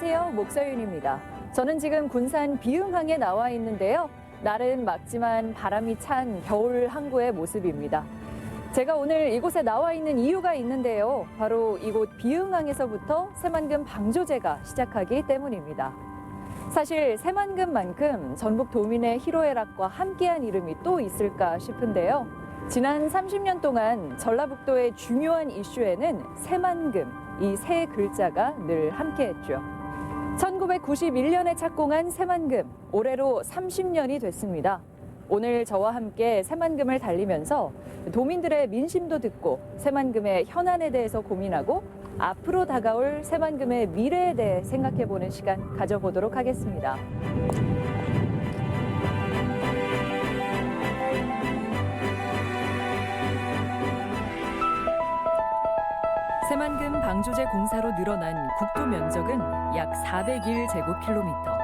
안녕하세요. 목서윤입니다. 저는 지금 군산 비흥항에 나와 있는데요. 날은 맑지만 바람이 찬 겨울 항구의 모습입니다. 제가 오늘 이곳에 나와 있는 이유가 있는데요. 바로 이곳 비흥항에서부터 새만금 방조제가 시작하기 때문입니다. 사실 새만금만큼 전북 도민의 희로애락과 함께한 이름이 또 있을까 싶은데요. 지난 30년 동안 전라북도의 중요한 이슈에는 새만금, 이 세 글자가 늘 함께했죠. 1991년에 착공한 새만금, 올해로 30년이 됐습니다. 오늘 저와 함께 새만금을 달리면서 도민들의 민심도 듣고 새만금의 현안에 대해서 고민하고 앞으로 다가올 새만금의 미래에 대해 생각해보는 시간 가져보도록 하겠습니다. 새만금 방조제 공사로 늘어난 국토 면적은 약 401제곱킬로미터.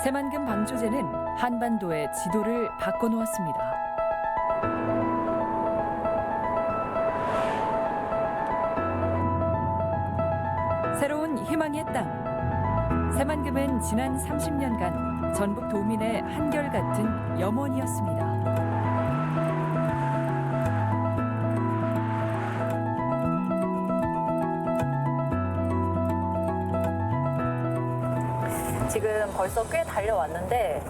새만금 방조제는 한반도의 지도를 바꿔놓았습니다. 새로운 희망의 땅. 새만금은 지난 30년간 전북 도민의 한결같은 염원이었습니다. 지금 벌써 꽤 달려왔는데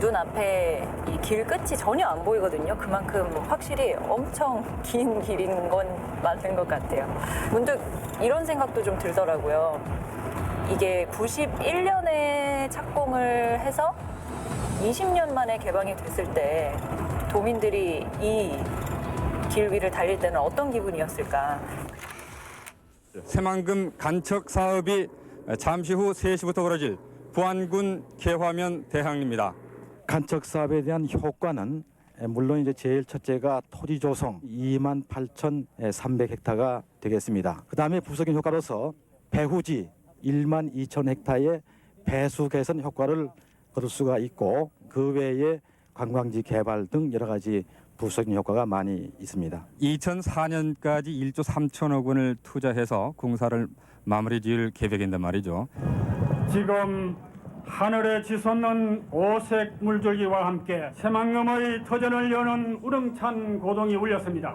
눈앞에 이 길 끝이 전혀 안 보이거든요. 그만큼 확실히 엄청 긴 길인 건 맞는 것 같아요. 문득 이런 생각도 좀 들더라고요. 이게 91년에 착공을 해서 20년 만에 개방이 됐을 때 도민들이 이 길 위를 달릴 때는 어떤 기분이었을까? 새만금 간척 사업이 잠시 후 3시부터 벌어질 부안군 개화면 대항입니다. 간척 사업에 대한 효과는 물론 이제 제일 첫째가 토지 조성 28,300헥타가 되겠습니다. 그다음에 부석인 효과로서 배후지 12,000헥타의 배수 개선 효과를 거둘 수가 있고 그 외에 관광지 개발 등 여러 가지 부석인 효과가 많이 있습니다. 2004년까지 1조 3천억 원을 투자해서 공사를 마무리 지을 계획인데 말이죠. 지금 하늘에 치솟는 오색 물줄기와 함께 새만금의 터전을 여는 우렁찬 고동이 울렸습니다.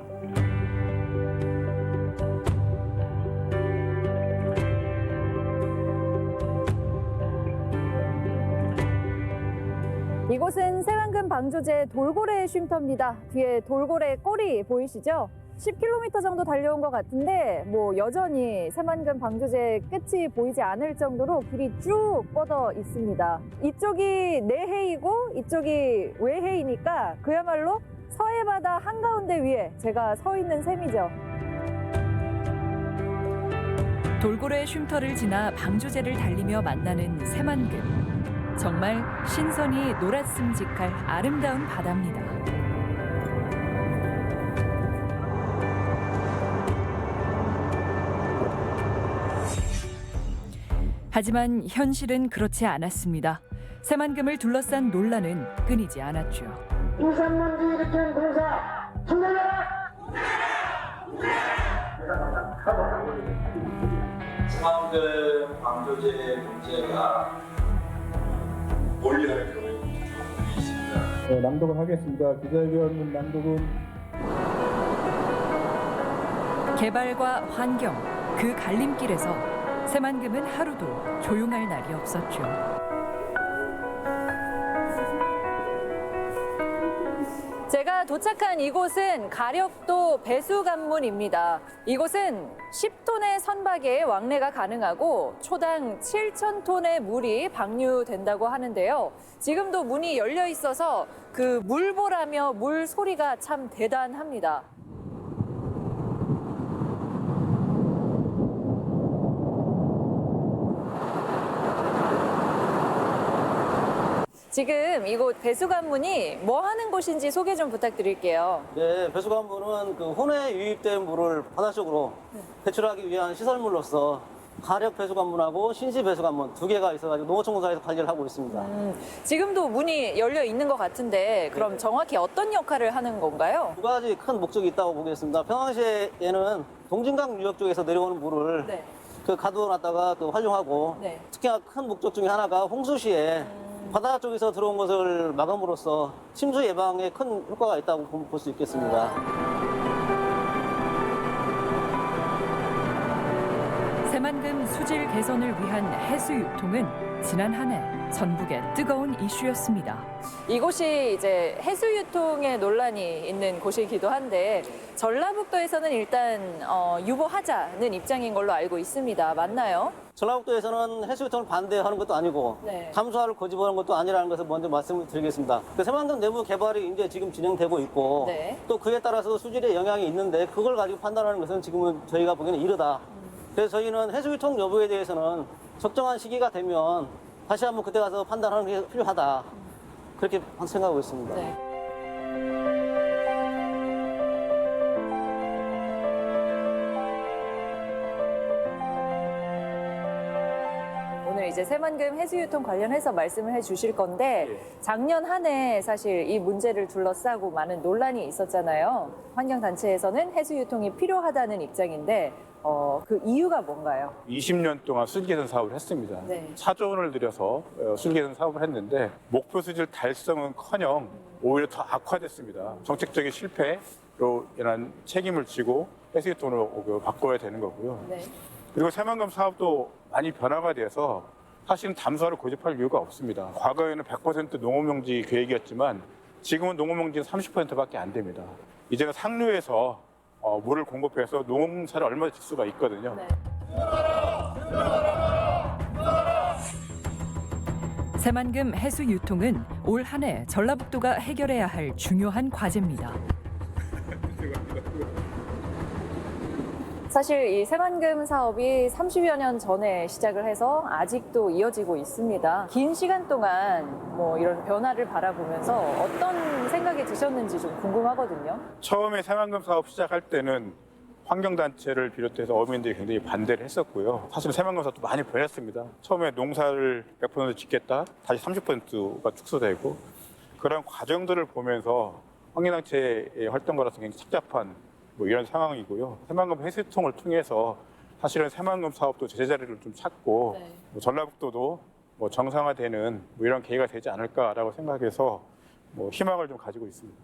이곳은 새만금 방조제 돌고래 쉼터입니다. 뒤에 돌고래 꼬리 보이시죠? 10km 정도 달려온 것 같은데 여전히 새만금 방조제 끝이 보이지 않을 정도로 길이 쭉 뻗어 있습니다. 이쪽이 내해이고 이쪽이 외해이니까 그야말로 서해바다 한가운데 위에 제가 서 있는 셈이죠. 돌고래 쉼터를 지나 방조제를 달리며 만나는 새만금. 정말 신선이 놀았음직할 아름다운 바다입니다. 하지만 현실은 그렇지 않았습니다. 새만금을 둘러싼 논란은 끊이지 않았죠. 유산문제 일으킨 공사 중단하라! 새만금 방조제 문제가 논리하는 경우에 있습니다. 낭독을 하겠습니다. 기자회견문 낭독은 개발과 환경, 그 갈림길에서 새만금은 하루도 조용할 날이 없었죠. 제가 도착한 이곳은 가력도 배수관문입니다. 이곳은 10톤의 선박에 왕래가 가능하고 초당 7,000톤의 물이 방류된다고 하는데요. 지금도 문이 열려 있어서 그 물보라며 물 소리가 참 대단합니다. 지금 이곳 배수관문이 뭐 하는 곳인지 소개 좀 부탁드릴게요. 네, 배수관문은 그 혼에 유입된 물을 바다 쪽으로 배출하기 위한 시설물로서 가력 배수관문하고 신시 배수관문 두 개가 있어가지고 농어촌공사에서 관리를 하고 있습니다. 지금도 문이 열려 있는 것 같은데 그럼 정확히 어떤 역할을 하는 건가요? 두 가지 큰 목적이 있다고 보겠습니다. 평상시에는 동진강 유역 쪽에서 내려오는 물을 그 가둬놨다가 또 활용하고 네. 특히나 큰 목적 중에 하나가 홍수 시에 바다 쪽에서 들어온 것을 막음으로써 침수 예방에 큰 효과가 있다고 볼 수 있겠습니다. 새만금 수질 개선을 위한 해수 유통은 지난 한 해 전국의 뜨거운 이슈였습니다. 이곳이 이제 해수 유통에 논란이 있는 곳이기도 한데 전라북도에서는 일단 유보하자는 입장인 걸로 알고 있습니다. 맞나요? 전라북도에서는 해수 유통을 반대하는 것도 아니고 네. 감수화를 고집하는 것도 아니라는 것을 먼저 말씀을 드리겠습니다. 그 새만금 내부 개발이 이제 지금 진행되고 있고 네. 또 그에 따라서 수질에 영향이 있는데 그걸 가지고 판단하는 것은 지금은 저희가 보기에는 이르다. 그래서 저희는 해수 유통 여부에 대해서는 적정한 시기가 되면 다시 한번 그때 가서 판단하는 게 필요하다. 그렇게 생각하고 있습니다. 네. 오늘 이제 새만금 해수유통 관련해서 말씀을 해주실 건데 작년 한 해 사실 이 문제를 둘러싸고 많은 논란이 있었잖아요. 환경단체에서는 해수유통이 필요하다는 입장인데 그 이유가 뭔가요? 20년 동안 수질개선 사업을 했습니다. 네. 4조 원을 들여서 수질개선 사업을 했는데 목표 수질 달성은커녕 오히려 더 악화됐습니다. 정책적인 실패로 인한 책임을 지고 해수유통으로 바꿔야 되는 거고요. 네. 그리고 새만금 사업도 많이 변화가 돼서 사실은 담수화를 고집할 이유가 없습니다. 과거에는 100% 농업용지 계획이었지만 지금은 농업용지는 30%밖에 안 됩니다. 이제는 상류에서 물을 공급해서 농사를 얼마나 질 수가 있거든요. 네. 새만금 해수 유통은 올 한 해 전라북도가 해결해야 할 중요한 과제입니다. 사실 이 새만금 사업이 30여 년 전에 시작을 해서 아직도 이어지고 있습니다. 긴 시간 동안 뭐 이런 변화를 바라보면서 어떤 생각이 드셨는지 좀 궁금하거든요. 처음에 새만금 사업 시작할 때는 환경단체를 비롯해서 어민들이 굉장히 반대를 했었고요. 사실 새만금 사업도 많이 변했습니다. 처음에 농사를 100% 짓겠다, 다시 30%가 축소되고 그런 과정들을 보면서 환경단체의 활동가로서 굉장히 착잡한 이런 상황이고요. 새만금 해수통을 통해서 사실은 새만금 사업도 제자리를 좀 찾고 네. 전라북도도 정상화되는 이런 계기가 되지 않을까라고 생각해서 희망을 좀 가지고 있습니다.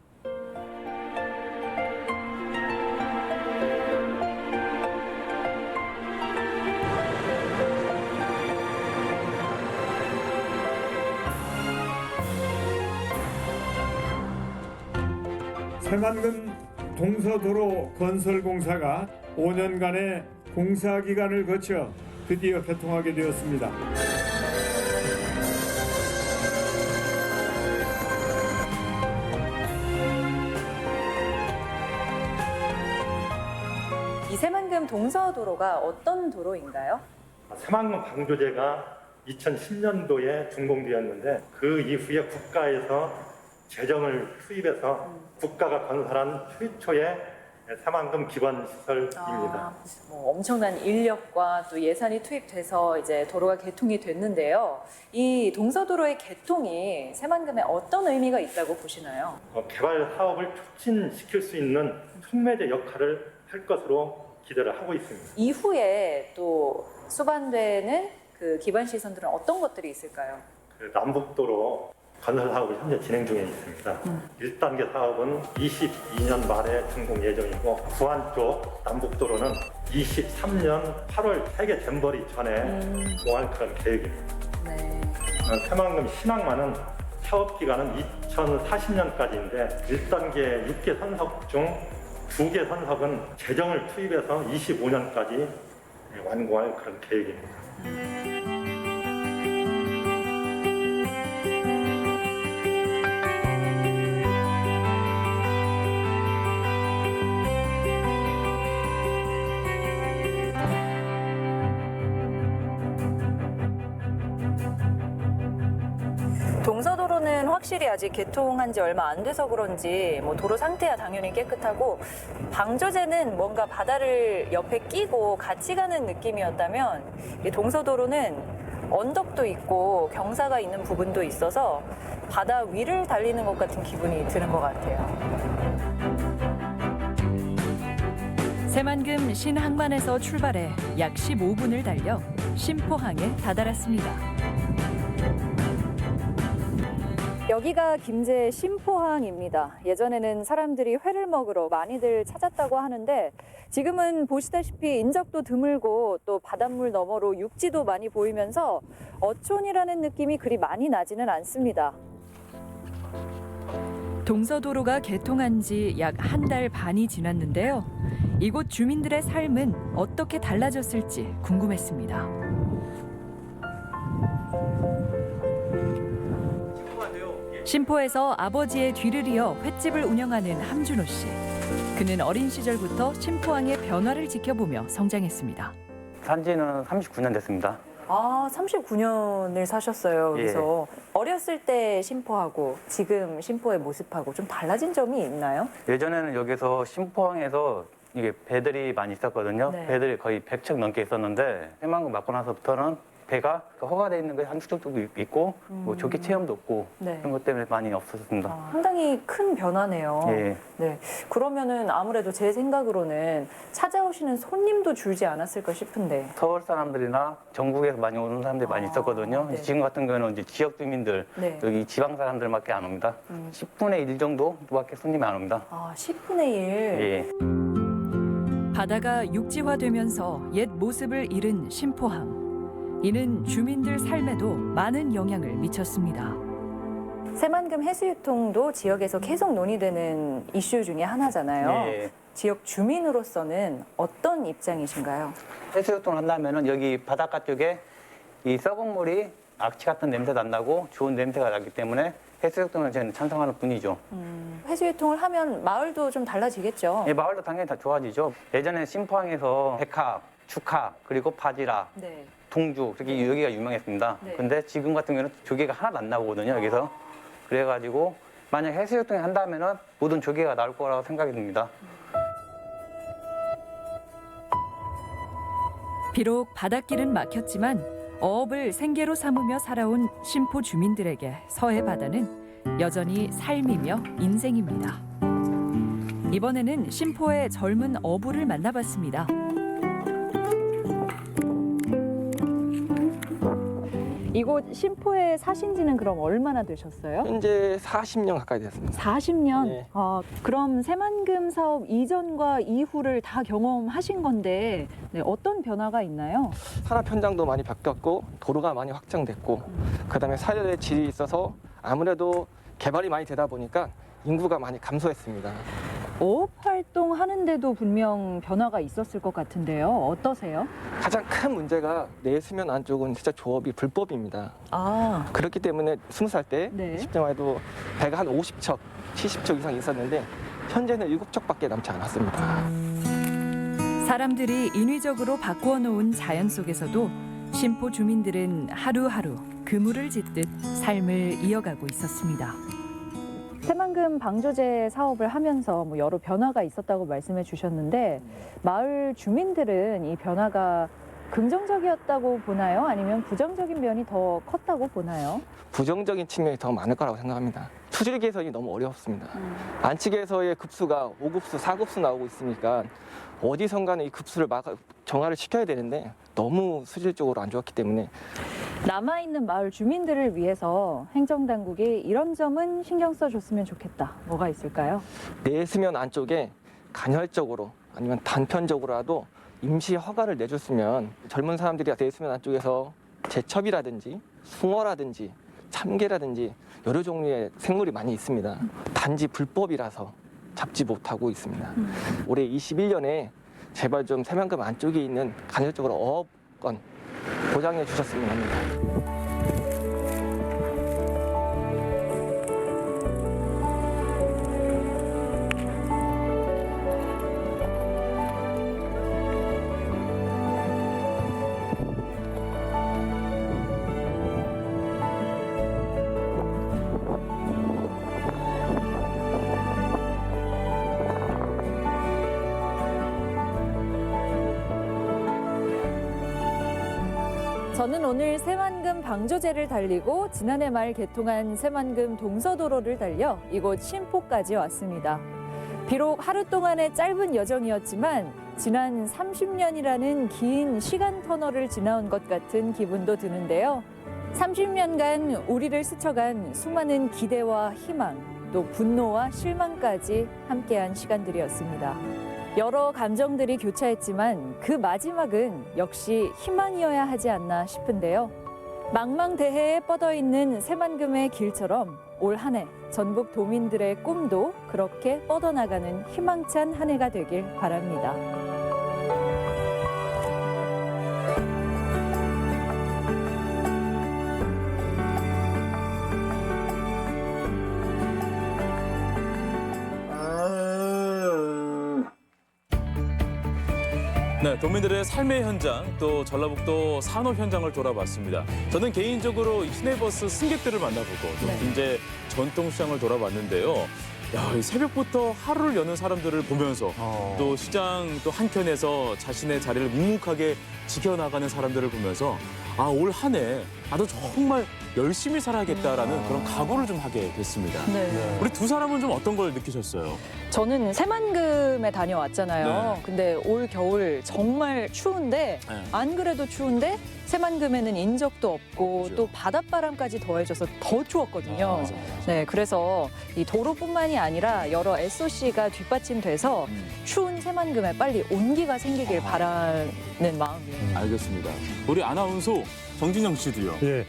새만금 동서도로 건설공사가 5년간의 공사기간을 거쳐 드디어 개통하게 되었습니다. 이 새만금 동서도로가 어떤 도로인가요? 새만금 방조제가 2010년도에 준공되었는데 그 이후에 국가에서 재정을 투입해서 국가가 건설한 최초의 새만금 기반시설입니다. 뭐 엄청난 인력과 또 예산이 투입돼서 이제 도로가 개통이 됐는데요. 이 동서도로의 개통이 새만금에 어떤 의미가 있다고 보시나요? 개발 사업을 촉진시킬 수 있는 촉매제 역할을 할 것으로 기대를 하고 있습니다. 이후에 또 수반되는 그 기반 시설들은 어떤 것들이 있을까요? 남북도로 건설 사업이 현재 진행 중에 있습니다. 1단계 사업은 22년 말에 준공 예정이고 부안 쪽 남북도로는 23년 8월 세계 잼버리 전에 공할 그런 계획입니다. 네. 새만금 신항만은 사업 기간은 2040년까지인데 1단계 6개 선석 중 2개 선석은 재정을 투입해서 25년까지 완공할 그런 계획입니다. 동서도로는 확실히 아직 개통한 지 얼마 안 돼서 그런지 뭐 도로 상태야 당연히 깨끗하고 방조제는 뭔가 바다를 옆에 끼고 같이 가는 느낌이었다면 이 동서도로는 언덕도 있고 경사가 있는 부분도 있어서 바다 위를 달리는 것 같은 기분이 드는 것 같아요. 새만금 신항만에서 출발해 약 15분을 달려 심포항에 다다랐습니다. 여기가 김제 심포항입니다. 예전에는 사람들이 회를 먹으러 많이들 찾았다고 하는데 지금은 보시다시피 인적도 드물고 또 바닷물 너머로 육지도 많이 보이면서 어촌이라는 느낌이 그리 많이 나지는 않습니다. 동서도로가 개통한 지 약 한 달 반이 지났는데요. 이곳 주민들의 삶은 어떻게 달라졌을지 궁금했습니다. 심포에서 아버지의 뒤를 이어 횟집을 운영하는 함준호 씨. 그는 어린 시절부터 심포항의 변화를 지켜보며 성장했습니다. 산지는 39년 됐습니다. 아, 39년을 사셨어요. 그래서 어렸을 때 심포하고 지금 심포의 모습하고 좀 달라진 점이 있나요? 예전에는 여기서 심포항에서 이게 배들이 많이 있었거든요. 네. 배들이 거의 100척 넘게 있었는데 새만금 맞고 나서부터는 배가 허가돼 있는 게 한두 척도 있고 뭐 조기 체험도 없고 네. 그런 것 때문에 많이 없어졌습니다. 상당히 큰 변화네요. 예. 네. 그러면은 아무래도 제 생각으로는 찾아오시는 손님도 줄지 않았을까 싶은데. 서울 사람들이나 전국에서 많이 오는 사람들이 많이 있었거든요. 네. 지금 같은 경우는 이제 지역 주민들, 네. 여기 지방 사람들밖에 안 옵니다. 10분의 1 정도밖에 손님이 안 옵니다. 아, 10분의 1. 예. 바다가 육지화되면서 옛 모습을 잃은 심포항. 이는 주민들 삶에도 많은 영향을 미쳤습니다. 새만금 해수유통도 지역에서 계속 논의되는 이슈 중에 하나잖아요. 예. 지역 주민으로서는 어떤 입장이신가요? 해수욕통을 한다면은 여기 바닷가 쪽에 이 썩은 물이 악취 같은 냄새 난다고 좋은 냄새가 나기 때문에 해수욕통을 저는 찬성하는 분이죠. 해수유통을 하면 마을도 좀 달라지겠죠? 예, 마을도 당연히 다 좋아지죠. 예전에 심포항에서 백합, 축합, 그리고 바지락, 네. 동주 그렇게 여기가 유명했습니다. 네. 근데 지금 같은 경우는 조개가 하나도 안 나오거든요, 여기서. 그래가지고 만약 해수욕통을 한다면은 모든 조개가 나올 거라고 생각이 듭니다. 비록 바닷길은 막혔지만 어업을 생계로 삼으며 살아온 심포 주민들에게 서해 바다는 여전히 삶이며 인생입니다. 이번에는 심포의 젊은 어부를 만나봤습니다. 이곳 심포에 사신 지는 그럼 얼마나 되셨어요? 현재 40년 가까이 됐습니다. 40년? 네. 그럼 새만금 사업 이전과 이후를 다 경험하신 건데 네, 어떤 변화가 있나요? 산업 현장도 많이 바뀌었고 도로가 많이 확장됐고 그다음에 사회의 질이 있어서 아무래도 개발이 많이 되다 보니까 인구가 많이 감소했습니다. 어업 활동하는데도 분명 변화가 있었을 것 같은데요. 어떠세요? 가장 큰 문제가 내수면 안쪽은 진짜 조업이 불법입니다. 아, 그렇기 때문에 20살 때 네. 20대만 해도 배가 한 50척, 70척 이상 있었는데 현재는 7척밖에 남지 않았습니다. 사람들이 인위적으로 바꾸어 놓은 자연 속에서도 심포 주민들은 하루하루 그물을 짓듯 삶을 이어가고 있었습니다. 새만금 방조제 사업을 하면서 뭐 여러 변화가 있었다고 말씀해 주셨는데 마을 주민들은 이 변화가 긍정적이었다고 보나요? 아니면 부정적인 면이 더 컸다고 보나요? 부정적인 측면이 더 많을 거라고 생각합니다. 수질 개선이 너무 어렵습니다. 안치계에서의 급수가 5급수, 4급수 나오고 있으니까 어디선가는 이 급수를 정화를 시켜야 되는데 너무 수질적으로 안 좋았기 때문에 남아있는 마을 주민들을 위해서 행정당국이 이런 점은 신경 써줬으면 좋겠다. 뭐가 있을까요? 내수면 안쪽에 간헐적으로 아니면 단편적으로라도 임시 허가를 내줬으면 젊은 사람들이 내수면 안쪽에서 제첩이라든지 숭어라든지 참개라든지 여러 종류의 생물이 많이 있습니다. 단지 불법이라서 잡지 못하고 있습니다. 올해 21년에 제발 좀 새만금 안쪽에 있는 간헐적으로 어업권 보장해 주셨으면 합니다. 저는 오늘 새만금 방조제를 달리고 지난해 말 개통한 새만금 동서도로를 달려 이곳 심포까지 왔습니다. 비록 하루 동안의 짧은 여정이었지만 지난 30년이라는 긴 시간 터널을 지나온 것 같은 기분도 드는데요. 30년간 우리를 스쳐간 수많은 기대와 희망, 또 분노와 실망까지 함께한 시간들이었습니다. 여러 감정들이 교차했지만 그 마지막은 역시 희망이어야 하지 않나 싶은데요. 망망대해에 뻗어있는 새만금의 길처럼 올 한 해 전북 도민들의 꿈도 그렇게 뻗어나가는 희망찬 한 해가 되길 바랍니다. 네, 도민들의 삶의 현장, 또 전라북도 산업 현장을 돌아봤습니다. 저는 개인적으로 시내버스 승객들을 만나보고 또 군제 전통시장을 돌아봤는데요. 야, 이 새벽부터 하루를 여는 사람들을 보면서 또 시장 또 한켠에서 자신의 자리를 묵묵하게 지켜나가는 사람들을 보면서 아, 올 한 해 나도 정말 열심히 살아야겠다라는 그런 각오를 좀 하게 됐습니다. 네. 우리 두 사람은 좀 어떤 걸 느끼셨어요? 저는 새만금에 다녀왔잖아요. 네. 근데 올 겨울 정말 추운데 네. 안 그래도 추운데 새만금에는 인적도 없고 그렇죠. 또 바닷바람까지 더해져서 더 추웠거든요. 맞아. 네, 그래서 이 도로뿐만이 아니라 여러 SOC가 뒷받침돼서 추운 새만금에 빨리 온기가 생기길 바라는 마음이에요. 알겠습니다. 우리 아나운서 정진영 씨도요. 예.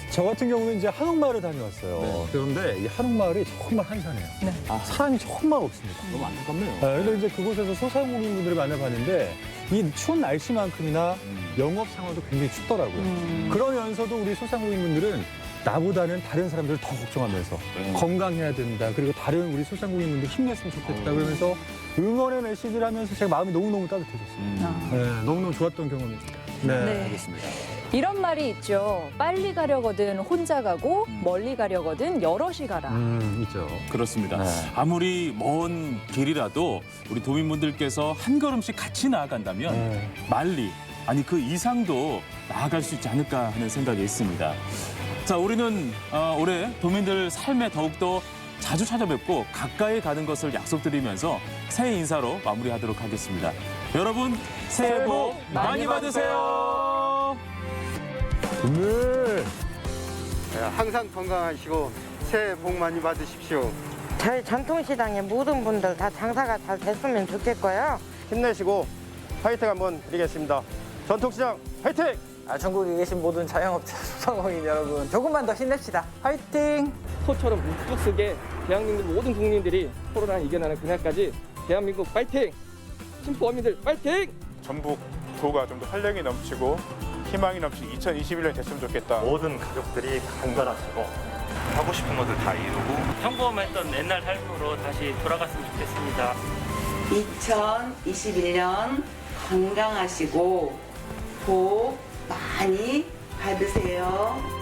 저 같은 경우는 이제 한옥마을을 다녀왔어요. 네. 그런데 이 한옥마을이 정말 한산해요. 네. 사람이 정말 없습니다. 너무 안타깝네요. 그래서 이제 그곳에서 소상공인분들을 만나봤는데 이 추운 날씨만큼이나 영업 상황도 굉장히 춥더라고요. 그러면서도 우리 소상공인분들은 나보다는 다른 사람들을 더 걱정하면서 건강해야 된다. 그리고 다른 우리 소상공인분들 힘냈으면 좋겠다. 그러면서 응원의 메시지를 하면서 제가 마음이 너무너무 따뜻해졌어요. 네, 너무너무 좋았던 경험이죠. 네. 네. 알겠습니다. 이런 말이 있죠. 빨리 가려거든 혼자 가고 멀리 가려거든 여럿이 가라. 있죠. 그렇습니다. 아무리 먼 길이라도 우리 도민분들께서 한 걸음씩 같이 나아간다면 말리, 아니 그 이상도 나아갈 수 있지 않을까 하는 생각이 있습니다. 자, 우리는 올해 도민들 삶에 더욱더 자주 찾아뵙고 가까이 가는 것을 약속드리면서 새해 인사로 마무리하도록 하겠습니다. 여러분, 새해 복 많이 받으세요. 오늘 항상 건강하시고 새해 복 많이 받으십시오. 저희 전통시장의 모든 분들 다 장사가 잘 됐으면 좋겠고요. 힘내시고 파이팅 한번 드리겠습니다. 전통시장 파이팅! 전국에 계신 모든 자영업자 소상공인 여러분 조금만 더 힘냅시다. 파이팅! 소처럼 묵묵 쓰게 대한민국 모든 국민들이 코로나를 이겨내는 그날까지 대한민국 파이팅! 심포어민들 파이팅! 전북도가 좀 더 활력이 넘치고 희망이 넘치는 2021년이 됐으면 좋겠다. 모든 가족들이 건강하시고 하고 싶은 것들 다 이루고 평범했던 옛날 삶으로 다시 돌아갔으면 좋겠습니다. 2021년 건강하시고 복 많이 받으세요.